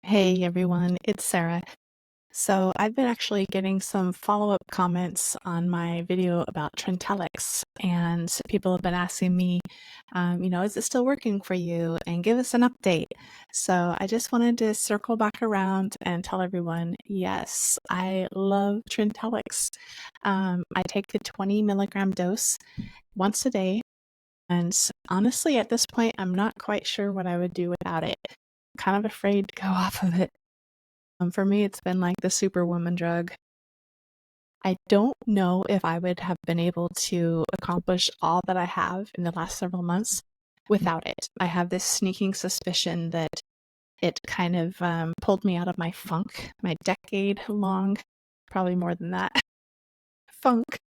Hey everyone, it's Sarah. So I've been actually getting some follow-up comments on my video about Trintellix, and people have been asking me, is it still working for you? And give us an update. So I just wanted to circle back around and tell everyone, yes, I love Trintellix. I take the 20 milligram dose once a day, and honestly, at this point, I'm not quite sure what I would do without it. I'm kind of afraid to go off of it. For me, it's been like the superwoman drug. I don't know if I would have been able to accomplish all that I have in the last several months without it. I have this sneaking suspicion that it kind of pulled me out of my funk, my decade-long, probably more than that, funk,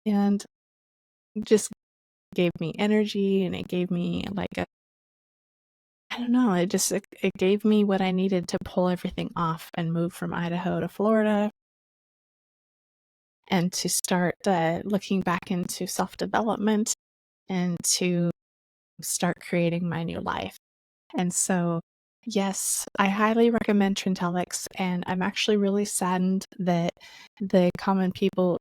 and just gave me energy, and it gave me like I don't know, it gave me what I needed to pull everything off and move from Idaho to Florida and to start looking back into self-development and to start creating my new life. And so, yes, I highly recommend Trintellix, and I'm actually really saddened that the common people,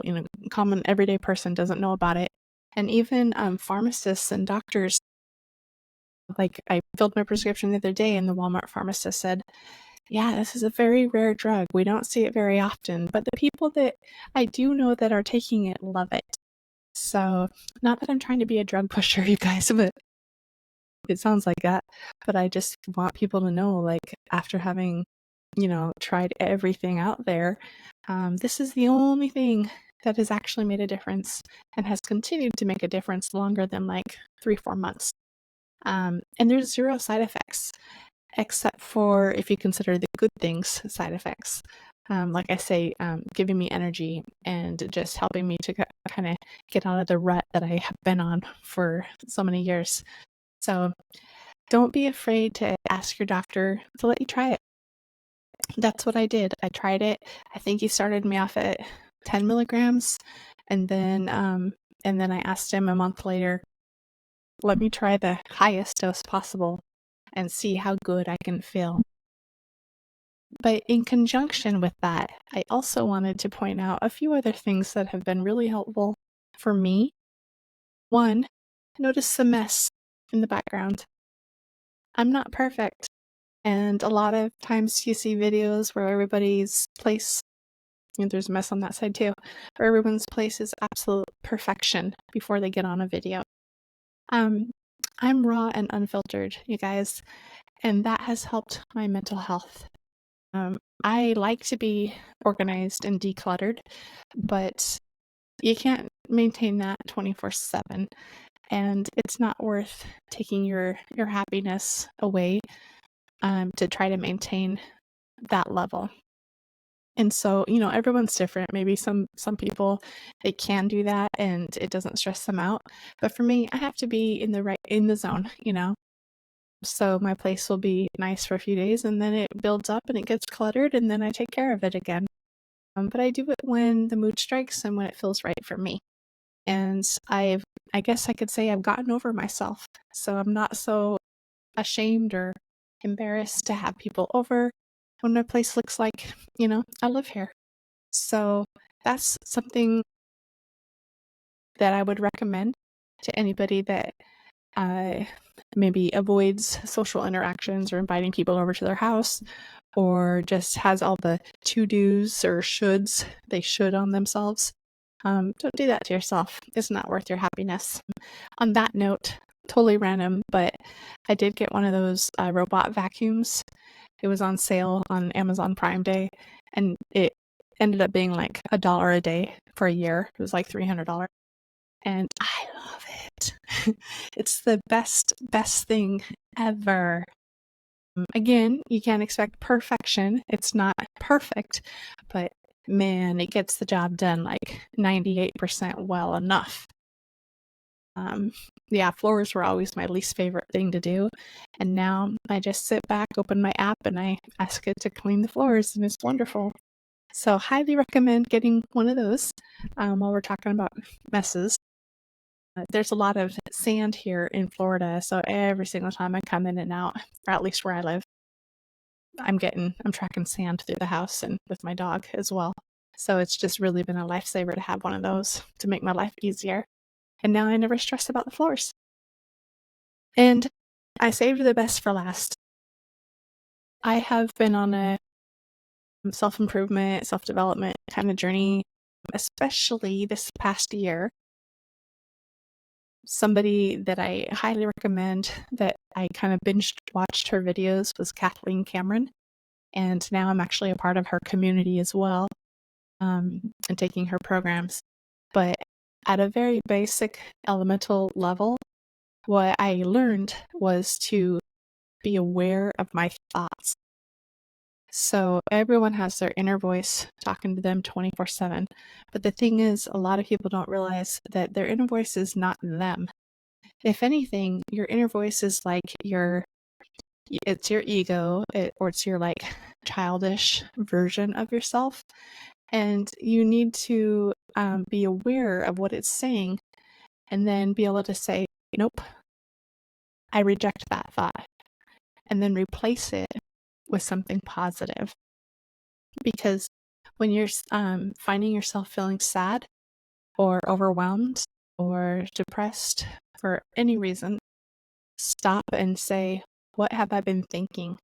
common everyday person doesn't know about it. And even pharmacists and doctors, like I filled my prescription the other day, and the Walmart pharmacist said, yeah, this is a very rare drug. We don't see it very often, but the people that I do know that are taking it love it. So, not that I'm trying to be a drug pusher, you guys, but it sounds like that. But I just want people to know, like, after having, tried everything out there, this is the only thing that has actually made a difference and has continued to make a difference longer than like 3-4 months. And there's zero side effects, except for if you consider the good things side effects. Like I say, giving me energy and just helping me to kind of get out of the rut that I have been on for so many years. So don't be afraid to ask your doctor to let you try it. That's what I did. I tried it. I think he started me off at 10 milligrams, and then I asked him a month later, let me try the highest dose possible and see how good I can feel. But in conjunction with that, I also wanted to point out a few other things that have been really helpful for me. One, notice the mess in the background. I'm not perfect, and a lot of times you see videos where everybody's place, and there's a mess on that side too, where everyone's place is absolute perfection before they get on a video. I'm raw and unfiltered, you guys, and that has helped my mental health. I like to be organized and decluttered, but you can't maintain that 24/7, and it's not worth taking your happiness away to try to maintain that level. And so, everyone's different. Maybe some people, they can do that and it doesn't stress them out. But for me, I have to be in the zone, So my place will be nice for a few days, and then it builds up and it gets cluttered, and then I take care of it again. But I do it when the mood strikes and when it feels right for me. And I guess I could say I've gotten over myself. So I'm not so ashamed or embarrassed to have people over when my place looks like, I live here. So that's something that I would recommend to anybody that maybe avoids social interactions or inviting people over to their house, or just has all the to-dos or shoulds they should on themselves. Don't do that to yourself. It's not worth your happiness. On that note, totally random, but I did get one of those robot vacuums. It was on sale on Amazon Prime Day, and it ended up being like $1 a day for a year. It was like $300. And I love it. It's the best thing ever. Again, you can't expect perfection. It's not perfect, but man, it gets the job done like 98% well enough. Yeah, floors were always my least favorite thing to do. And now I just sit back, open my app, and I ask it to clean the floors, and it's wonderful. So highly recommend getting one of those while we're talking about messes. There's a lot of sand here in Florida, so every single time I come in and out, or at least where I live, I'm tracking sand through the house and with my dog as well. So it's just really been a lifesaver to have one of those to make my life easier. And now I never stress about the floors. And I saved the best for last. I have been on a self-improvement, self-development kind of journey, especially this past year. Somebody that I highly recommend that I kind of binge watched her videos was Kathleen Cameron. And now I'm actually a part of her community as well, and taking her programs. But at a very basic elemental level, what I learned was to be aware of my thoughts. So everyone has their inner voice talking to them 24/7. But the thing is, a lot of people don't realize that their inner voice is not them. If anything, your inner voice is like it's your ego, or it's your like childish version of yourself. And you need to be aware of what it's saying and then be able to say, nope, I reject that thought. And then replace it with something positive. Because when you're finding yourself feeling sad or overwhelmed or depressed for any reason, stop and say, what have I been thinking?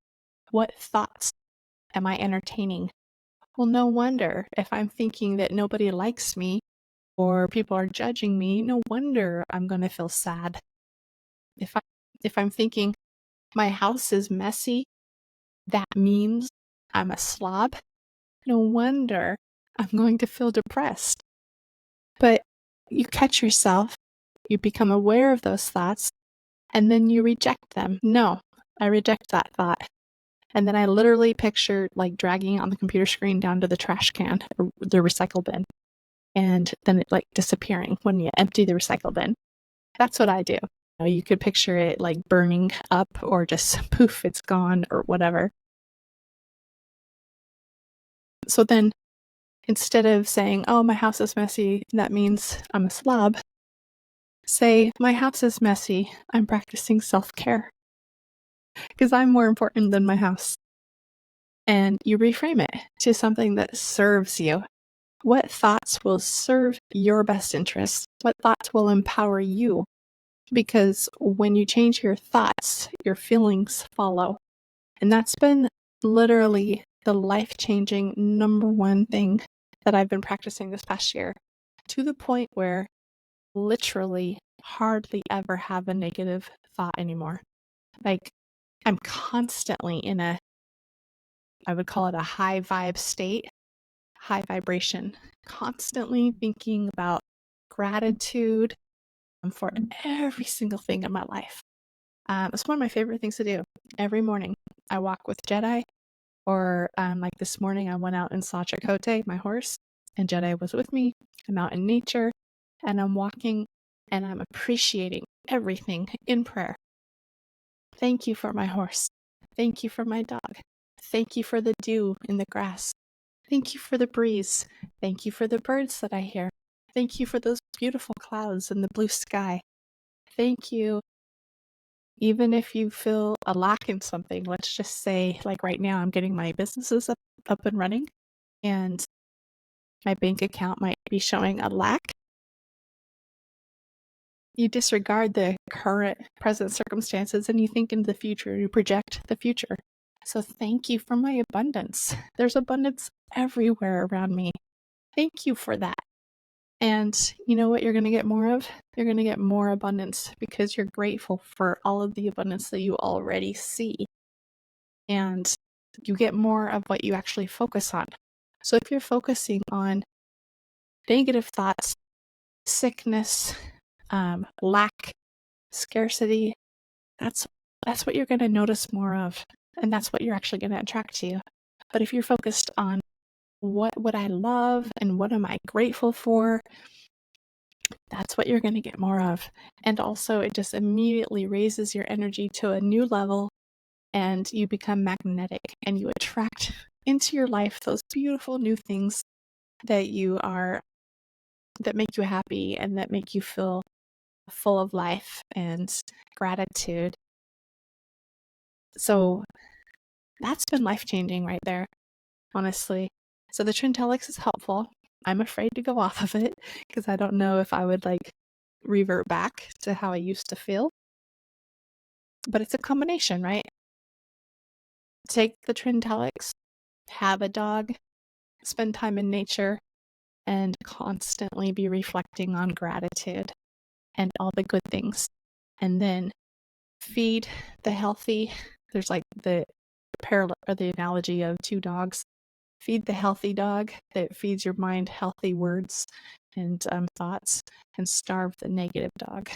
What thoughts am I entertaining? Well, no wonder if I'm thinking that nobody likes me or people are judging me, no wonder I'm going to feel sad. If I'm thinking my house is messy, that means I'm a slob, no wonder I'm going to feel depressed. But you catch yourself, you become aware of those thoughts, and then you reject them. No, I reject that thought. And then I literally picture like dragging on the computer screen down to the trash can or the recycle bin. And then it like disappearing when you empty the recycle bin. That's what I do. You could picture it like burning up or just poof, it's gone or whatever. So then instead of saying, oh, my house is messy, that means I'm a slob, say, my house is messy, I'm practicing self-care. Because I'm more important than my house. And you reframe it to something that serves you. What thoughts will serve your best interests? What thoughts will empower you? Because when you change your thoughts, your feelings follow. And that's been literally the life-changing #1 thing that I've been practicing this past year, to the point where literally hardly ever have a negative thought anymore. Like, I'm constantly in I would call it a high vibe state, high vibration, constantly thinking about gratitude for every single thing in my life. It's one of my favorite things to do. Every morning, I walk with Jedi, or like this morning, I went out and saw Chakotay, my horse, and Jedi was with me. I'm out in nature, and I'm walking, and I'm appreciating everything in prayer. Thank you for my horse. Thank you for my dog. Thank you for the dew in the grass. Thank you for the breeze. Thank you for the birds that I hear. Thank you for those beautiful clouds and the blue sky. Thank you. Even if you feel a lack in something, let's just say, like right now, I'm getting my businesses up and running, and my bank account might be showing a lack. You disregard the current present circumstances and you think into the future, you project the future. So thank you for my abundance. There's abundance everywhere around me. Thank you for that. And you know what you're going to get more of? You're going to get more abundance because you're grateful for all of the abundance that you already see. And you get more of what you actually focus on. So if you're focusing on negative thoughts, sickness, lack, scarcity, that's what you're going to notice more of. And that's what you're actually going to attract to you. But if you're focused on what would I love and what am I grateful for, that's what you're going to get more of. And also, it just immediately raises your energy to a new level, and you become magnetic and you attract into your life those beautiful new things that make you happy and that make you feel full of life and gratitude. So That's been life-changing right there, honestly. So the Trintellix is helpful. I'm afraid to go off of it because I don't know if I would like revert back to how I used to feel. But it's a combination, right? Take the Trintellix, have a dog, spend time in nature, and constantly be reflecting on gratitude and all the good things. And then feed the healthy. There's like the parallel or the analogy of two dogs. Feed the healthy dog that feeds your mind healthy words and thoughts, and starve the negative dog.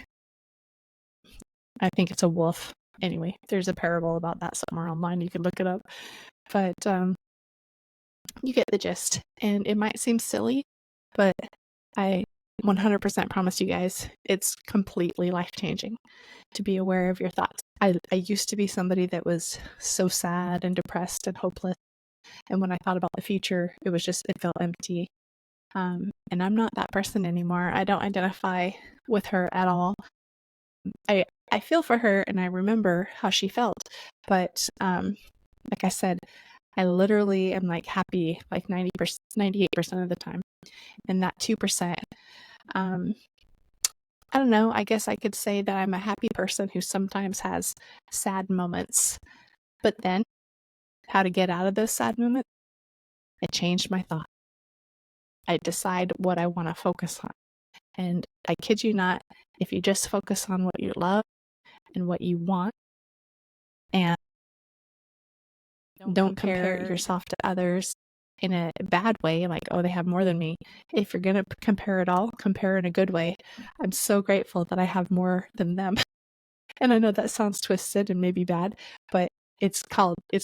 I think it's a wolf. Anyway, there's a parable about that somewhere online. You can look it up. But you get the gist. And it might seem silly, but I 100% promise you guys it's completely life-changing to be aware of your thoughts. I used to be somebody that was so sad and depressed and hopeless. And when I thought about the future, it felt empty. And I'm not that person anymore. I don't identify with her at all. I feel for her and I remember how she felt. But like I said, I literally am like happy like 90%, 98% of the time. And that 2%, I don't know, I guess I could say that I'm a happy person who sometimes has sad moments. But then, how to get out of those sad moments? I changed my thought. I decide what I want to focus on. And I kid you not, if you just focus on what you love and what you want, and don't compare yourself to others in a bad way, like, oh, they have more than me. If you're going to compare at all, compare in a good way. I'm so grateful that I have more than them. And I know that sounds twisted and maybe bad, but it's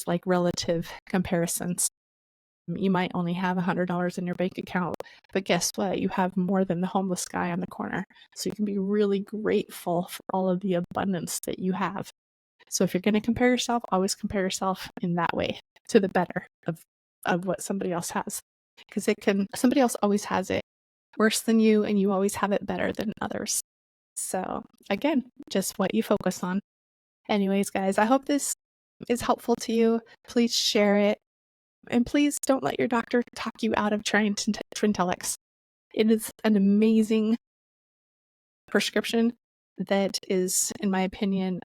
like relative comparisons. You might only have $100 in your bank account, but guess what? You have more than the homeless guy on the corner. So you can be really grateful for all of the abundance that you have. So if you're going to compare yourself, always compare yourself in that way to the better of what somebody else has. Because somebody else always has it worse than you, and you always have it better than others. So again, just what you focus on. Anyways, guys, I hope this is helpful to you. Please share it. And please don't let your doctor talk you out of trying Trintellix. It is an amazing prescription that is, in my opinion,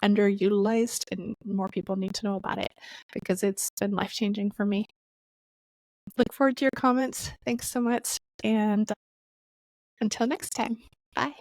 underutilized, and more people need to know about it because it's been life-changing for me. Look forward to your comments. Thanks so much. And until next time, bye.